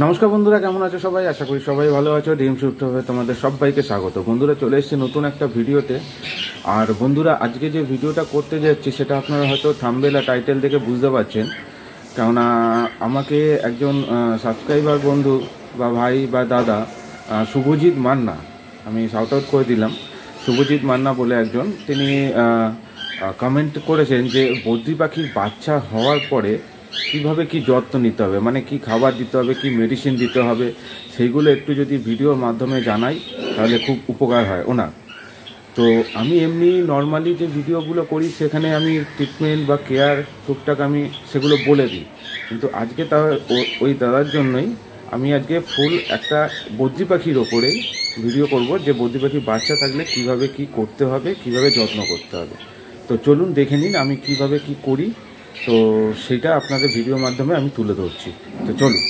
নমস্কার বন্ধুরা, কেমন আছো সবাই? আশা করি সবাই ভালো আছো। ড্রিম শিফট হবে তোমাদের সবাইকে স্বাগত। বন্ধুরা, চলে এসেছি নতুন একটা ভিডিওতে। আর বন্ধুরা, আজকে যে ভিডিওটা করতে যাচ্ছি সেটা আপনারা হয়তো থাম্বনেল আর টাইটেল দেখে বুঝতে পারছেন। কেননা আমাকে একজন সাবস্ক্রাইবার বন্ধু বা ভাই বা দাদা, শুভজিৎ মান্না, আমি শাউট আউট করে দিলাম, শুভজিৎ মান্না বলে একজন, তিনি কমেন্ট করেছেন যে বদ্রি পাখির বাচ্চা হওয়ার পরে কীভাবে কি যত্ন নিতে হবে, মানে কি খাবার দিতে হবে, কি মেডিসিন দিতে হবে, সেইগুলো একটু যদি ভিডিওর মাধ্যমে জানাই তাহলে খুব উপকার হয় ওনার। তো আমি এমনি নর্মালি যে ভিডিওগুলো করি সেখানে আমি ট্রিটমেন্ট বা কেয়ার টুকটাক আমি সেগুলো বলে দিই, কিন্তু আজকে তা ওই দাদার জন্যই আমি আজকে ফুল একটা বদ্রি পাখির ওপরেই ভিডিও করব, যে বদ্রি পাখির বাচ্চা থাকলে কিভাবে কি করতে হবে, কিভাবে যত্ন করতে হবে। তো চলুন দেখে নিন আমি কিভাবে কি করি। তো সেটা আপনাদের ভিডিওর মাধ্যমে আমি তুলে ধরছি। তো চলুন।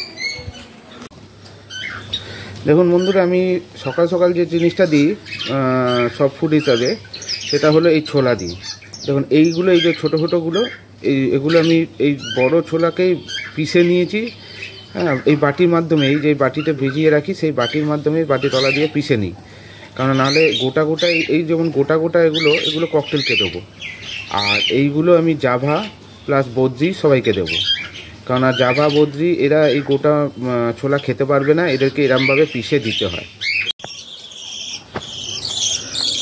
দেখুন বন্ধুরা, আমি সকাল সকাল যে জিনিসটা দিই সব ফুড হিসাবে, সেটা হলো এই ছোলা দিই। দেখুন এইগুলো, এই যে ছোটো ছোটোগুলো, এগুলো আমি এই বড় ছোলাকেই পিষে নিয়েছি। হ্যাঁ, এই বাটির মাধ্যমে, এই যে বাটিতে ভিজিয়ে রাখি সেই বাটির মাধ্যমে বাটি তলা দিয়ে পিষে নিই, কারণ নাহলে গোটা গোটা, এই যেমন গোটা গোটা এগুলো ককটেলকে দেবো। আর এইগুলো আমি জাভা প্লাস বদ্রি সবাইকে দেবো, কারণ আর জাভা বদ্রি এরা এই গোটা ছোলা খেতে পারবে না, এদেরকে এরমভাবে পিষে দিতে হয়।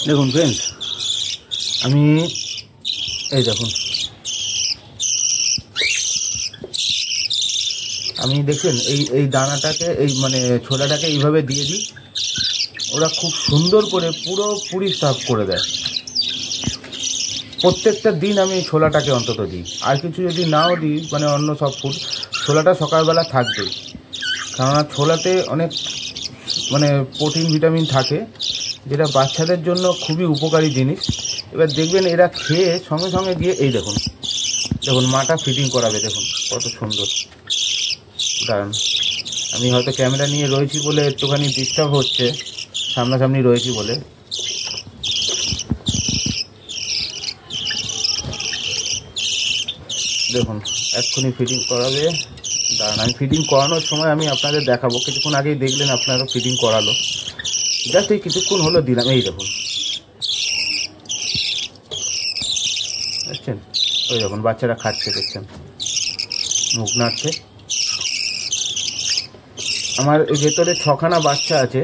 দেখুন ফ্রেন্ডস, আমি এই দেখুন, আমি দেখছেন এই দানাটাকে, এই মানে ছোলাটাকে এইভাবে দিয়ে দিই, ওরা খুব সুন্দর করে পুরোপুরি সার্ভ করে দেয়। প্রত্যেকটা দিন আমি এই ছোলাটাকে অন্তত দিই, আর কিছু যদি নাও দিই, মানে অন্য সব ফুড, ছোলাটা সকালবেলা থাকবে, কেননা ছোলাতে অনেক মানে প্রোটিন ভিটামিন থাকে, যেটা বাচ্চাদের জন্য খুবই উপকারী জিনিস। এবার দেখবেন এরা খেয়ে সঙ্গে সঙ্গে গিয়ে এই দেখুন মাটা ফিটিং করাবে, দেখুন কত সুন্দর। দাঁড়ান, আমি হয়তো ক্যামেরা নিয়ে রয়েছি বলে একটুখানি ডিস্টার্ব হচ্ছে, সামনাসামনি রয়েছি বলে। দেখুন এক্ষুনি ফিটিং করাবে। দাঁড়ান, আমি ফিটিং করানোর সময় আমি আপনাদের দেখাবো। কিছুক্ষণ আগেই দেখলেন আপনারা ফিটিং করালো, জাস্ট এই কিছুক্ষণ হলো দিলাম। এই দেখুন, দেখছেন ওই দেখুন বাচ্চারা খাচ্ছে, দেখছেন মুখ নাড়ছে। আমার ভেতরে 6খানা বাচ্চা আছে,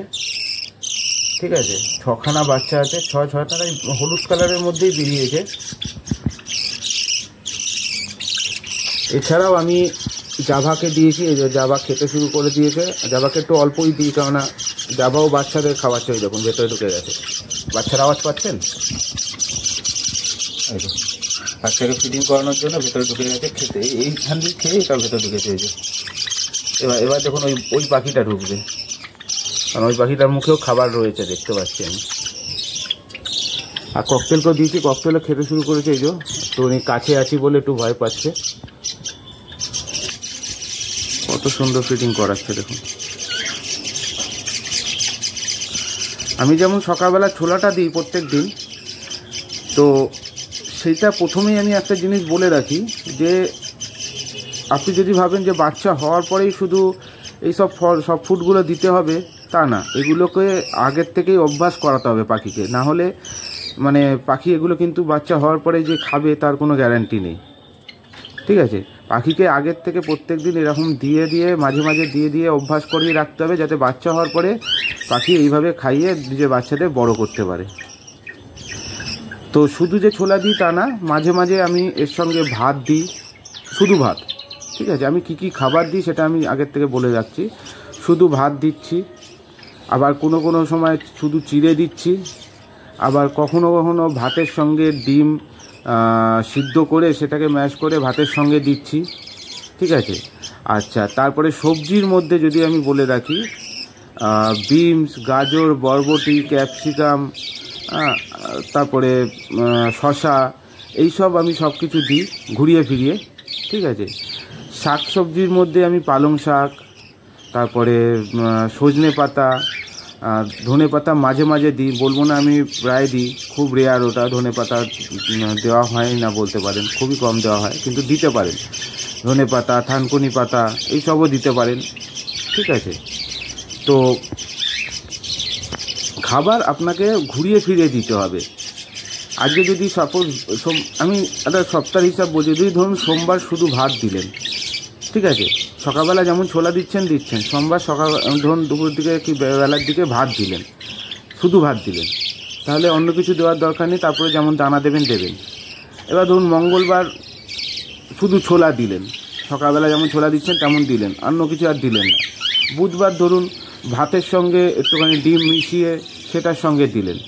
ঠিক আছে, 6খানা বাচ্চা আছে, ছয়টা হলুদ কালারের মধ্যেই বেরিয়েছে। এছাড়াও আমি জাভাকে দিয়েছি, এই যে জাভা খেতে শুরু করে দিয়েছে। জাভাকে একটু অল্পই দিই, কেননা জাভাও বাচ্চাদের খাওয়াচ্ছে। ওই দেখুন ভেতরে ঢুকে গেছে, বাচ্চার আওয়াজ পাচ্ছেন? এই তো বাচ্চাকে ফিডিং করানোর জন্য ভেতরে ঢুকে গেছে খেতে, এইখান দিয়ে খেয়ে তার ভেতরে ঢুকেছে। এই যে এবার দেখুন ওই পাখিটা ঢুকবে, কারণ ওই পাখিটার মুখেও খাবার রয়েছে, দেখতে পাচ্ছি আমি। আর ককটেলকেও দিয়েছি, ককটেলও খেতে শুরু করেছে। এই যে তো উনি কাছে আছি বলে একটু ভয় পাচ্ছে। কত সুন্দর ফিটিং করাচ্ছে দেখুন। আমি যেমন সকালবেলা ছোলাটা দিই প্রত্যেক দিন, তো সেইটা প্রথমেই আমি একটা জিনিস বলে রাখি, যে আপনি যদি ভাবেন যে বাচ্চা হওয়ার পরেই শুধু এই সব ফুডগুলো দিতে হবে, তা না। এগুলোকে আগের থেকেই অভ্যাস করাতে হবে পাখিকে, না হলে মানে পাখি এগুলো কিন্তু বাচ্চা হওয়ার পরে যে খাবে তার কোনো গ্যারান্টি নেই, ঠিক আছে। পাখিকে আগের থেকে প্রত্যেক দিন এরকম দিয়ে মাঝে মাঝে দিয়ে অভ্যাস করিয়ে রাখতে হবে, যাতে বাচ্চা হওয়ার পরে পাখি এইভাবে খাইয়ে নিজের বাচ্চাদের বড় করতে পারে। তো শুধু যে ছোলা দিই তা না, মাঝে মাঝে আমি এর সঙ্গে ভাত দিই, শুধু ভাত, ঠিক আছে। আমি কি খাবার দিই সেটা আমি আগের থেকে বলে যাচ্ছি। শুধু ভাত দিচ্ছি, আবার কোনো সময় শুধু চিড়ে দিচ্ছি, আবার কখনো ভাতের সঙ্গে ডিম সিদ্ধ করে সেটাকে ম্যাশ করে ভাতের সঙ্গে দিচ্ছি, ঠিক আছে। আচ্ছা, তারপরে সবজির মধ্যে যদি আমি বলে রাখি, বিনস, গাজর, বরবটি, ক্যাপসিকাম, তারপরে শসা, এইসব আমি সব কিছু দিই ঘুরিয়ে ফিরিয়ে, ঠিক আছে। শাক সবজির মধ্যে আমি পালং শাক, তারপরে সজনে পাতা, ধনে পাতা মাঝে মাঝে দিই, বলবো না আমি প্রায় দিই, খুব রেয়ার ওটা। ধনে পাতা দেওয়া হয় না বলতে পারেন, খুবই কম দেওয়া হয়, কিন্তু দিতে পারেন। ধনে পাতা, থানকুনি পাতা এইসবও দিতে পারেন, ঠিক আছে। তো খাবার আপনাকে ঘুরিয়ে ফিরিয়ে দিতে হবে। আজকে যদি সাপোজ আমি একটা সপ্তাহের হিসাব বলছি, যদি ধরুন সোমবার শুধু ভাত দিলেন, ঠিক আছে, সকালবেলা যেমন ছোলা দিচ্ছেন, সোমবার সকাল ধরুন দুপুর দিকে কি বেলার দিকে ভাত দিলেন, শুধু ভাত দিলেন, তাহলে অন্য কিছু দেওয়ার দরকার নেই, তারপরে যেমন দানা দেবেন। এবার ধরুন মঙ্গলবার শুধু ছোলা দিলেন, সকালবেলা যেমন ছোলা দিচ্ছেন তেমন দিলেন, অন্য কিছু আর দিলেন না। বুধবার ধরুন ভাতের সঙ্গে একটুখানি ডিম মিশিয়ে সেটার সঙ্গে দিলেন।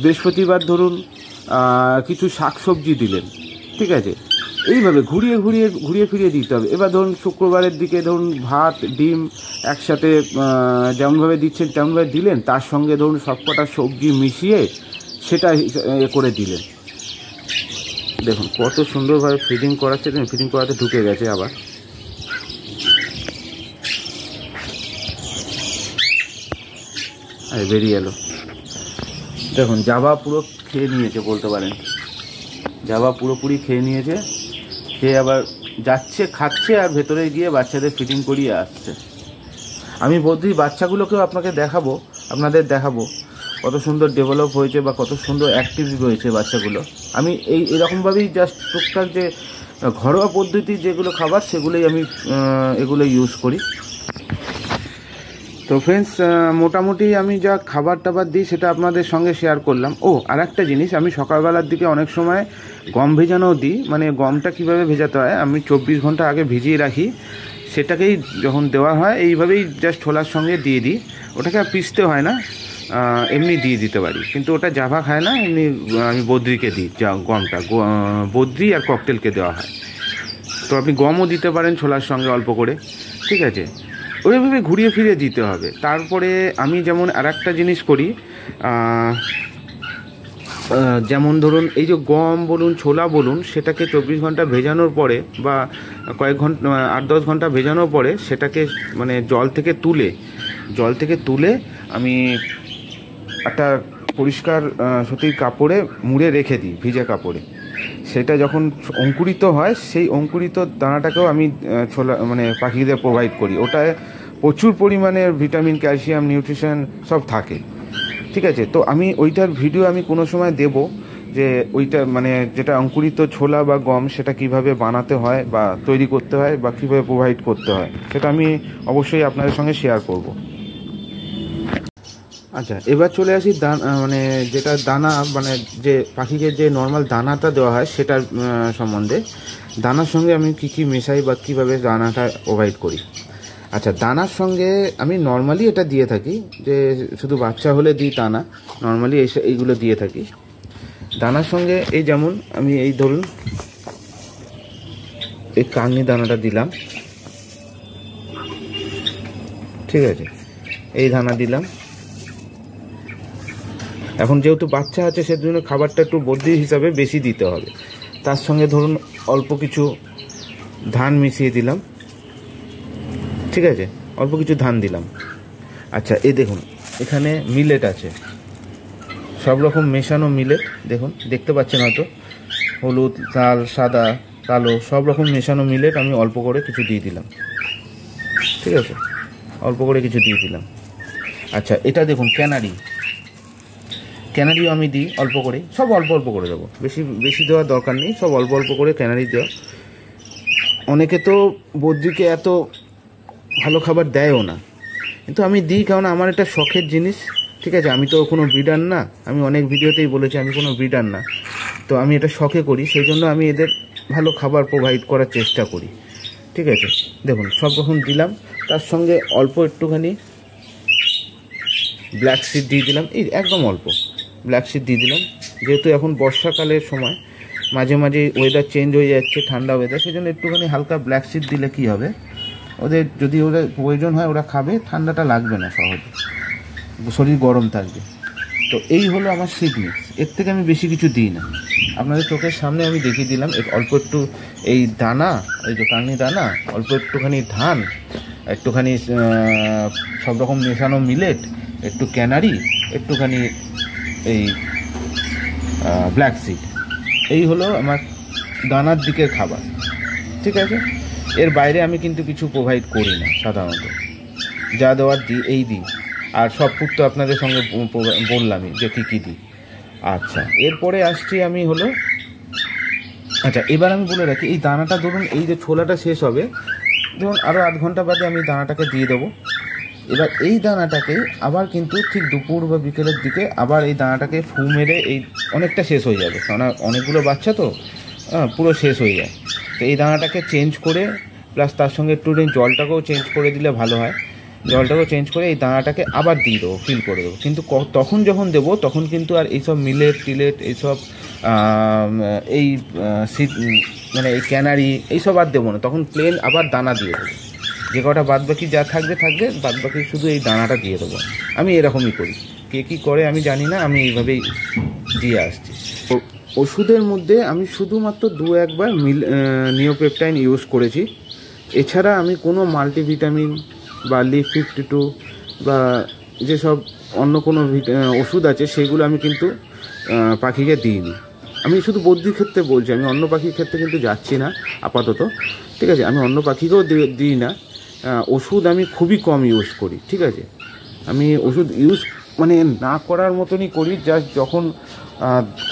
বৃহস্পতিবার ধরুন কিছু শাকসবজি দিলেন, ঠিক আছে। এইভাবে ঘুরিয়ে ফিরিয়ে দিতে হবে। এবার ধরুন শুক্রবারের দিকে ধরুন ভাত ডিম একসাথে যেমনভাবে দিচ্ছেন তেমনভাবে দিলেন, তার সঙ্গে ধরুন সবকটা সবজি মিশিয়ে সেটা করে দিলেন। দেখুন কত সুন্দরভাবে ফিডিং করাচ্ছে, ফিডিং করাতে ঢুকে গেছে, আবার বেরিয়ে এলো। দেখুন জাভা পুরো খেয়ে নিয়েছে বলতে পারেন, জাভা পুরোপুরি খেয়ে নিয়েছে, খেয়ে আবার যাচ্ছে, খাচ্ছে, আর ভেতরে গিয়ে বাচ্চাদের ফিটিং করিয়ে আসছে। আমি বদ্রি বাচ্চাগুলোকেও আপনাদের দেখাবো কত সুন্দর ডেভেলপ হয়েছে বা কত সুন্দর অ্যাক্টিভ রয়েছে বাচ্চাগুলো। আমি এরকমভাবেই জাস্ট টুকটাক যে ঘরোয়া পদ্ধতির যেগুলো খাবার সেগুলোই আমি এগুলো ইউজ করি। তো ফ্রেন্ডস, মোটামুটি আমি যা খাবার টাবার দিই সেটা আপনাদের সঙ্গে শেয়ার করলাম। আর একটা জিনিস, আমি সকালবেলার দিকে অনেক সময় গম ভেজানোও দিই। মানে গমটা কিভাবে ভেজাতে হয়, আমি 24 ঘন্টা আগে ভিজিয়ে রাখি, সেটাকেই যখন দেওয়া হয় এইভাবেই জাস্ট ছোলার সঙ্গে দিয়ে দিই। ওটাকে আর পিষতে হয় না, এমনি দিয়ে দিতে পারি। কিন্তু ওটা জাভা খায় না, এমনি আমি বদ্রিকে দিই, গমটা বদ্রি আর ককটেলকে দেওয়া হয়। তো আপনি গমও দিতে পারেন ছোলার সঙ্গে অল্প করে, ঠিক আছে। ওইভাবে ঘুরিয়ে ফিরিয়ে দিতে হবে। তারপরে আমি যেমন আর একটা জিনিস করি, যেমন ধরুন এই যে গম বলুন ছোলা বলুন, সেটাকে 24 ঘন্টা ভেজানোর পরে বা কয়েক ঘন্টা 8-10 ঘন্টা ভেজানোর পরে সেটাকে মানে জল থেকে তুলে আমি একটা পরিষ্কার সুতির কাপড়ে মুড়ে রেখে দিই, ভিজা কাপড়ে। সেটা যখন অঙ্কুরিত হয়, সেই অঙ্কুরিত দানাটাকেও আমি ছোলা মানে পাখিদের প্রোভাইড করি। ওটায় প্রচুর পরিমাণে ভিটামিন, ক্যালসিয়াম, নিউট্রিশন সব থাকে, ঠিক আছে। তো আমি ওইটার ভিডিও আমি কোনো সময় দেব, যে ওইটা মানে যেটা অঙ্কুরিত ছোলা বা গম সেটা কিভাবে বানাতে হয় বা তৈরি করতে হয় বা কীভাবে প্রোভাইড করতে হয়, সেটা আমি অবশ্যই আপনাদের সঙ্গে শেয়ার করব। আচ্ছা, এবার চলে আসি মানে যেটা দানা, মানে যে পাখিকে যে নর্মাল দানাটা দেওয়া হয় সেটার সম্বন্ধে। দানার সঙ্গে আমি কী মেশাই বা কীভাবে দানাটা প্রোভাইড করি। আচ্ছা, দানার সঙ্গে আমি নর্মালি এটা দিয়ে থাকি, যে শুধু বাচ্চা হলে দিই তা না, নর্মালি এইগুলো দিয়ে থাকি। দানার সঙ্গে এই যেমন আমি এই ধরুন এই কাঙনি দানাটা দিলাম, ঠিক আছে, এই দানা দিলাম। এখন যেহেতু বাচ্চা আছে সেজন্য খাবারটা একটু বদ্রি হিসাবে বেশি দিতে হবে। তার সঙ্গে ধরুন অল্প কিছু ধান মিশিয়ে দিলাম, ঠিক আছে, অল্প কিছু ধান দিলাম। আচ্ছা, এই দেখুন এখানে মিলেট আছে, সব রকম মেশানো মিলেট, দেখুন দেখতে পাচ্ছেন হয়তো, হলুদ, লাল, সাদা, কালো সব রকম মেশানো মিলেট আমি অল্প করে কিছু দিয়ে দিলাম, ঠিক আছে, অল্প করে কিছু দিয়ে দিলাম। আচ্ছা, এটা দেখুন ক্যানারিও আমি দিই অল্প করে, সব অল্প অল্প করে দেবো, বেশি দেওয়ার দরকার নেই, সব অল্প অল্প করে ক্যানারি দেওয়া। অনেকে তো বদ্রিকে এত ভালো খাবার দেয়ও না, কিন্তু আমি দিই, কারণ আমার এটা শখের জিনিস, ঠিক আছে। আমি তো কোনো ব্রিডার না, আমি অনেক ভিডিওতেই বলেছি আমি কোনো ব্রিডার না, তো আমি এটা শখে করি, সেই জন্য আমি এদের ভালো খাবার প্রোভাইড করার চেষ্টা করি, ঠিক আছে। দেখুন সব রকম দিলাম, তার সঙ্গে অল্প একটুখানি ব্ল্যাক সিড দিয়ে দিলাম, এই একদম অল্প ব্ল্যাক সিড দিয়ে দিলাম। যেহেতু এখন বর্ষাকালের সময়, মাঝে মাঝে ওয়েদার চেঞ্জ হয়ে যাচ্ছে, ঠান্ডা ওয়েদার, সেই জন্য একটুখানি হালকা ব্ল্যাক সিড দিলে কী হবে, ওদের যদি ওদের প্রয়োজন হয় ওরা খাবে, ঠান্ডাটা লাগবে না, সহজে শরীর গরম থাকবে। তো এই হলো আমার সিড মিক্স, এর থেকে আমি বেশি কিছু দিই না। আপনাদের চোখের সামনে আমি দেখিয়ে দিলাম, অল্প একটু এই দানা, এই যে কাঙনি দানা, অল্প একটুখানি ধান, একটুখানি সব রকম মেশানো মিলেট, একটু ক্যানারি, একটুখানি এই ব্ল্যাক সিড, এই হলো আমার দানার দিকের খাবার, ঠিক আছে। এর বাইরে আমি কিন্তু কিছু প্রোভাইড করি না সাধারণত। যা দেওয়ার দিই এই দিই, আর সব ফুড তো আপনাদের সঙ্গে বললামই যে কী দিই। আচ্ছা, এরপরে আসছি আমি হলো, আচ্ছা এবার আমি বলে রাখি, এই দানাটা ধরুন এই যে ছোলাটা শেষ হবে, ধরুন আরও 8 ঘন্টা বাদে আমি দানাটাকে দিয়ে দেবো। এবার এই দানাটাকে আবার কিন্তু ঠিক দুপুর বা বিকেলের দিকে আবার এই দানাটাকে ফু মেরে এই অনেকটা শেষ হয়ে যাবে, কারণ অনেকগুলো বাচ্চা তো পুরো শেষ হয়ে যায়। তো এই দানাটাকে চেঞ্জ করে প্লাস তার সঙ্গে একটু জলটাকেও চেঞ্জ করে দিলে ভালো হয়। জলটাকেও চেঞ্জ করে এই দানাটাকে আবার দিয়ে দেবো, ফিল করে দেবো। কিন্তু তখন যখন দেবো তখন কিন্তু আর এইসব মিলেট টিলেট এইসব এই মানে এই ক্যানারি এইসব আর দেবো না, তখন প্লেন আবার দানা দিয়ে দেবো। যে কটা বাদবাকি যা থাকবে বাদবাকি শুধু এই দানাটা দিয়ে দেবো। আমি এরকমই করি, কে কী করে আমি জানি না, আমি এইভাবেই দিয়ে আসছি। ওষুধের মধ্যে আমি শুধুমাত্র 2-1 বার নিওপেপটাইন ইউজ করেছি। এছাড়া আমি কোনো মাল্টিভিটামিন বা লিভ 52 বা যেসব অন্য কোনো ওষুধ আছে সেগুলো আমি কিন্তু পাখিকে দিইনি। আমি শুধু বদ্রির ক্ষেত্রে বলছি, আমি অন্য পাখির ক্ষেত্রে কিন্তু যাচ্ছি না আপাতত, ঠিক আছে। আমি অন্য পাখিকেও দিই না। ওষুধ আমি খুবই কম ইউজ করি, ঠিক আছে। আমি ওষুধ ইউজ মানে না করার মতনই করি, জাস্ট যখন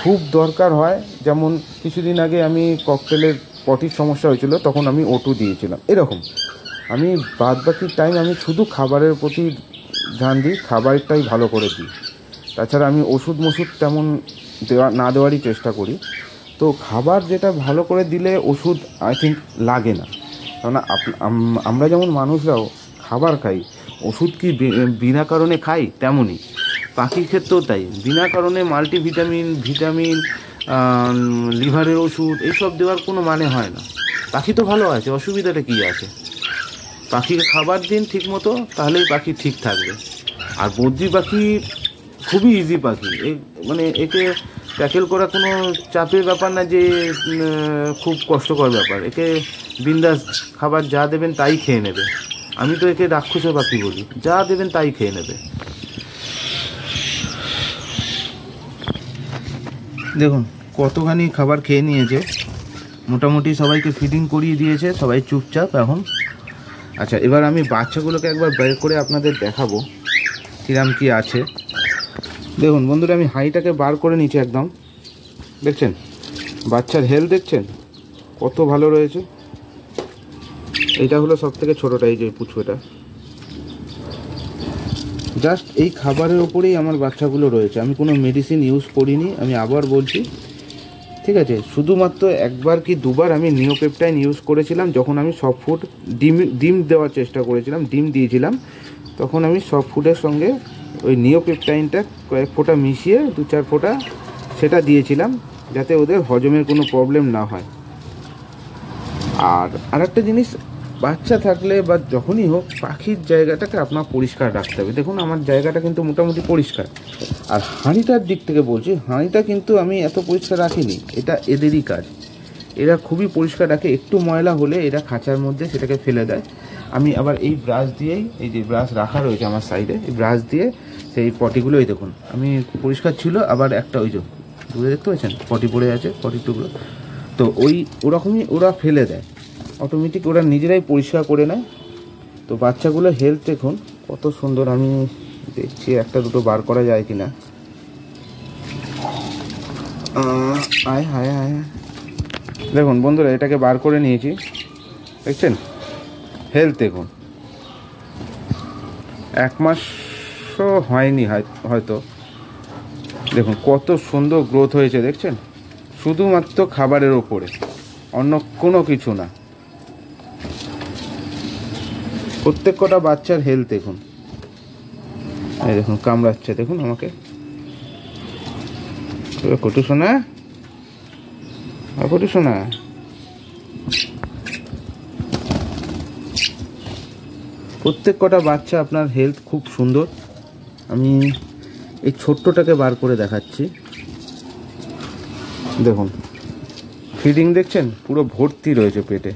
খুব দরকার হয়। যেমন কিছুদিন আগে আমি ককটেলের পটির সমস্যা হয়েছিল, তখন আমি O2 দিয়েছিলাম। এরকম আমি বাদবাকি টাইম আমি শুধু খাবারের প্রতি ধ্যান দিই, খাবারটাই ভালো করে দিই। তাছাড়া আমি ওষুধ তেমন না দেওয়ারই চেষ্টা করি। তো খাবার যেটা ভালো করে দিলে ওষুধ আই থিঙ্ক লাগে না। কারণ আমরা যেমন মানুষরাও খাবার খাই, ওষুধ কি বিনা কারণে খাই? তেমনই পাখির ক্ষেত্রেও তাই, বিনা কারণে মাল্টিভিটামিন, ভিটামিন, লিভারের ওষুধ এইসব দেওয়ার কোনো মানে হয় না। পাখি তো ভালো আছে, অসুবিধাটা কী আছে? পাখিকে খাবার দিন ঠিক মতো, তাহলেই পাখি ঠিক থাকবে। আর বদ্রি পাখি খুবই ইজি পাখি, মানে একে ট্যাকেল করা কোনো চাপের ব্যাপার না যে খুব কষ্টকর ব্যাপার। একে বিন্দাস খাবার যা দেবেন তাই খেয়ে নেবে। আমি তো একে রাক্ষসের পাখি বলি, যা দেবেন তাই খেয়ে নেবে। দেখুন কতখানি খাবার খেয়ে নিয়েছে, মোটামুটি সবাইকে ফিডিং করিয়ে দিয়েছে, সবাই চুপচাপ এখন। আচ্ছা, এবার আমি বাচ্চাগুলোকে একবার বের করে আপনাদের দেখাবো কিরাম কি আছে। দেখুন বন্ধুরা, আমি হাঁড়িটাকে বার করে নিচ্ছি একদম। দেখছেন বাচ্চার হেলথ, দেখছেন কত ভালো রয়েছে। এইটা হলো সব থেকে ছোটোটা, এই যে পুচকুটা। জাস্ট এই খাবারের ওপরেই আমার বাচ্চাগুলো রয়েছে, আমি কোনো মেডিসিন ইউজ করিনি। আমি আবার বলছি, ঠিক আছে। শুধুমাত্র 1 কি 2 বার আমি নিওপেপটাইন ইউজ করেছিলাম, যখন আমি সব ফুড ডিম দেওয়ার চেষ্টা করেছিলাম, ডিম দিয়েছিলাম, তখন আমি সব ফুডের সঙ্গে ওই নিওপেপটাইনটা কয়েক ফোঁটা মিশিয়ে 2-4 ফোঁটা সেটা দিয়েছিলাম, যাতে ওদের হজমের কোনো প্রবলেম না হয়। আর আরেকটা জিনিস, বাচ্চা থাকলে বা যখনই হোক পাখির জায়গাটাকে আপনার পরিষ্কার রাখতে হবে। দেখুন আমার জায়গাটা কিন্তু মোটামুটি পরিষ্কার। আর হাঁড়িটার দিক থেকে বলছি, হাঁড়িটা কিন্তু আমি এত পরিষ্কার রাখিনি, এটা এদেরই কাজ। এরা খুবই পরিষ্কার রাখে, একটু ময়লা হলে এরা খাঁচার মধ্যে সেটাকে ফেলে দেয়। আমি আবার এই ব্রাশ দিয়েই, এই যে ব্রাশ রাখা রয়েছে আমার সাইডে, এই ব্রাশ দিয়ে সেই পটিগুলোই দেখুন আমি পরিষ্কার ছিল। আবার একটা ওই যে দূরে দেখতে পাচ্ছেন পটি পড়ে আছে, পটির টুকরো, তো ওরকমই ওরা ফেলে দেয় অটোমেটিক, ওরা নিজেরাই পরিষ্কার করে নেয়। তো বাচ্চাগুলো হেলথ দেখুন কত সুন্দর। আমি দেখছি 1-2 বার করা যায় কিনা। হায় দেখুন বন্ধুরা, এটাকে বার করে নিয়েছি, দেখছেন হেলথ দেখুন। 1 মাসও হয়নি হয়তো, দেখুন কত সুন্দর গ্রোথ হয়েছে, দেখছেন। শুধুমাত্র খাবারের ওপরে, অন্য কোনো কিছু না। প্রত্যেক কটা বাচ্চার হেলথ দেখুন। এই দেখুন কামড়াচ্ছে, দেখুন আমাকে। কটু শোনা, কটু শোনা। প্রত্যেক কটা বাচ্চা আপনার হেলথ খুব সুন্দর। আমি এই ছোট্টটাকে বার করে দেখাচ্ছি, দেখুন ফিডিং দেখছেন পুরো ভর্তি রয়েছে, পেটে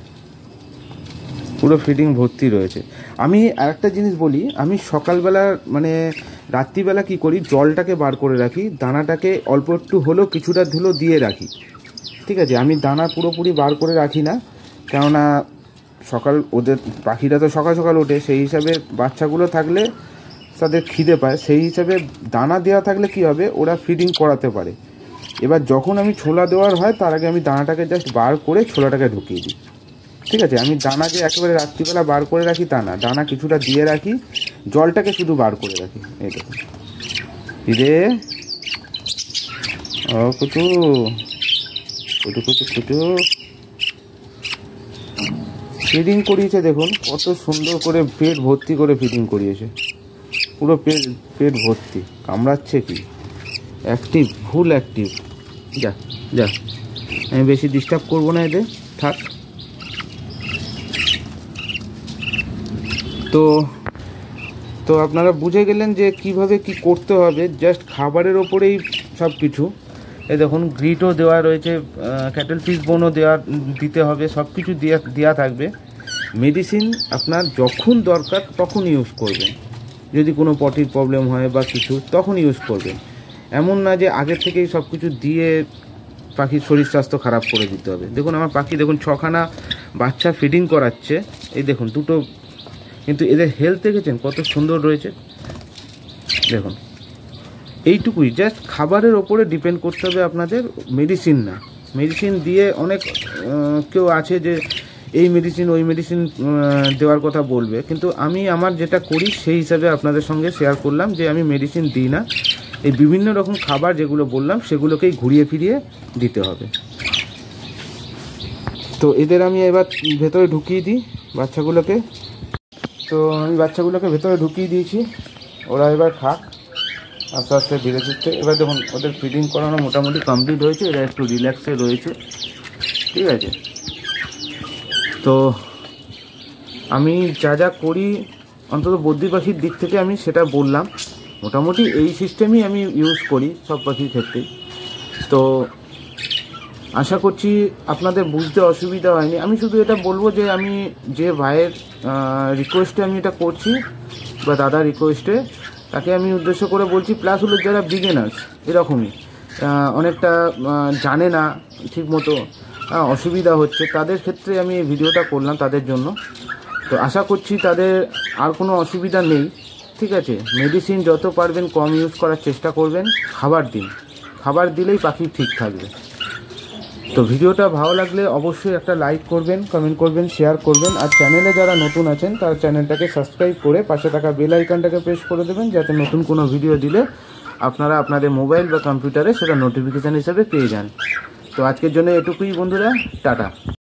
পুরো ফিডিং ভর্তি রয়েছে। আমি আরেকটা জিনিস বলি, আমি সকালবেলা মানে রাত্রিবেলা কি করি, জলটাকে বার করে রাখি, দানাটাকে অল্প একটু হলেও কিছুটা ধুলো দিয়ে রাখি, ঠিক আছে। আমি দানা পুরোপুরি বার করে রাখি না, কেননা সকাল ওদের পাখিরা তো সকাল সকাল ওঠে, সেই হিসাবে বাচ্চাগুলো থাকলে তাদের খিদে পায়, সেই হিসাবে দানা দেওয়া থাকলে কি হবে ওরা ফিডিং করাতে পারে। এবার যখন আমি ছোলা দেওয়ার হয় তার আগে আমি দানাটাকে জাস্ট বার করে ছোলাটাকে ঢুকিয়ে দিই। ঠিক আছে, আমি দানা যে একেবারে রাত্রিবেলা বার করে রাখি তা না, দানা কিছুটা দিয়ে রাখি, জলটাকে শুধু বার করে রাখি। এই দেখুন রে, ও কুচু কুচু কুচু কুচু ফিডিং করিয়েছে, দেখুন কত সুন্দর করে পেট ভর্তি করে ফিডিং করিয়েছে, পুরো পেট ভর্তি। কামড়াচ্ছে কি, অ্যাক্টিভ, ফুল অ্যাক্টিভ। যা যা, আমি বেশি ডিস্টার্ব করবো না, এদের থাক। তো আপনারা বুঝে গেলেন যে কিভাবে কি করতে হবে, জাস্ট খাবারের ওপরেই সব কিছু। এই দেখুন গ্রিটও দেওয়া রয়েছে, ক্যাটেল ফিশ বোনও দিতে হবে, সব কিছু দেওয়া থাকবে। মেডিসিন আপনার যখন দরকার তখন ইউজ করবেন, যদি কোনো পটির প্রবলেম হয় বা কিছু তখন ইউজ করবেন। এমন না যে আগের থেকেই সব কিছু দিয়ে পাখির শরীর স্বাস্থ্য খারাপ করে দিতে হবে। দেখুন আমার পাখি দেখুন 6খানা বাচ্চা ফিডিং করাচ্ছে, এই দেখুন দুটো, কিন্তু এদের হেলথ দেখেছেন কত সুন্দর রয়েছে। দেখুন এইটুকুই, জাস্ট খাবারের ওপরে ডিপেন্ড করতে হবে আপনাদের, মেডিসিন না। মেডিসিন দিয়ে অনেক কেউ আছে যে এই মেডিসিন ওই মেডিসিন দেওয়ার কথা বলবে, কিন্তু আমি আমার যেটা করি সেই হিসাবে আপনাদের সঙ্গে শেয়ার করলাম যে আমি মেডিসিন দিই না, এই বিভিন্ন রকম খাবার যেগুলো বললাম সেগুলোকেই ঘুরিয়ে ফিরিয়ে দিতে হবে। তো এদের আমি এবার ভেতরে ঢুকিয়ে দিই বাচ্চাগুলোকে। তো আমি বাচ্চাগুলোকে ভেতরে ঢুকিয়ে দিয়েছি, ওরা এবার খাক আস্তে আস্তে ধীরে ধীরে। এবার দেখুন ওদের ফিডিং করানো মোটামুটি কমপ্লিট হয়েছে, এরা একটু রিল্যাক্সে রয়েছে। ঠিক আছে, তো আমি যা যা করি অন্তত বদ্রি পাখির দিক থেকে আমি সেটা বললাম, মোটামুটি এই সিস্টেমই আমি ইউজ করি সব পাখির ক্ষেত্রেই। তো আশা করছি আপনাদের বুঝতে অসুবিধা হয়নি। আমি শুধু এটা বলবো যে আমি যে ভাইয়ের রিকোয়েস্টে আমি এটা করছি বা দাদার রিকোয়েস্টে, তাকে আমি উদ্দেশ্য করে বলছি। প্লাস হলো যারা বিগিনার্স এরকমই অনেকটা জানে না ঠিক মতো, অসুবিধা হচ্ছে, তাদের ক্ষেত্রে আমি এই ভিডিওটা করলাম তাদের জন্য। তো আশা করছি তাদের আর কোনো অসুবিধা নেই। ঠিক আছে, মেডিসিন যত পারবেন কম ইউজ করার চেষ্টা করবেন, খাবার দিন, খাবার দিলেই পাখি ঠিক থাকবে। তো ভিডিওটা ভালো লাগলে অবশ্যই একটা লাইক করবেন, কমেন্ট করবেন, শেয়ার করবেন। আর চ্যানেলে যারা নতুন আছেন তার চ্যানেলটাকে সাবস্ক্রাইব করে পাশে থাকা বেল আইকনটাকে প্রেস করে দেবেন, যাতে নতুন কোনো ভিডিও দিলে আপনারা আপনাদের মোবাইল বা কম্পিউটারে সেটা নোটিফিকেশান হিসেবে পেয়ে যান। তো আজকের জন্য এটুকুই বন্ধুরা, টাটা।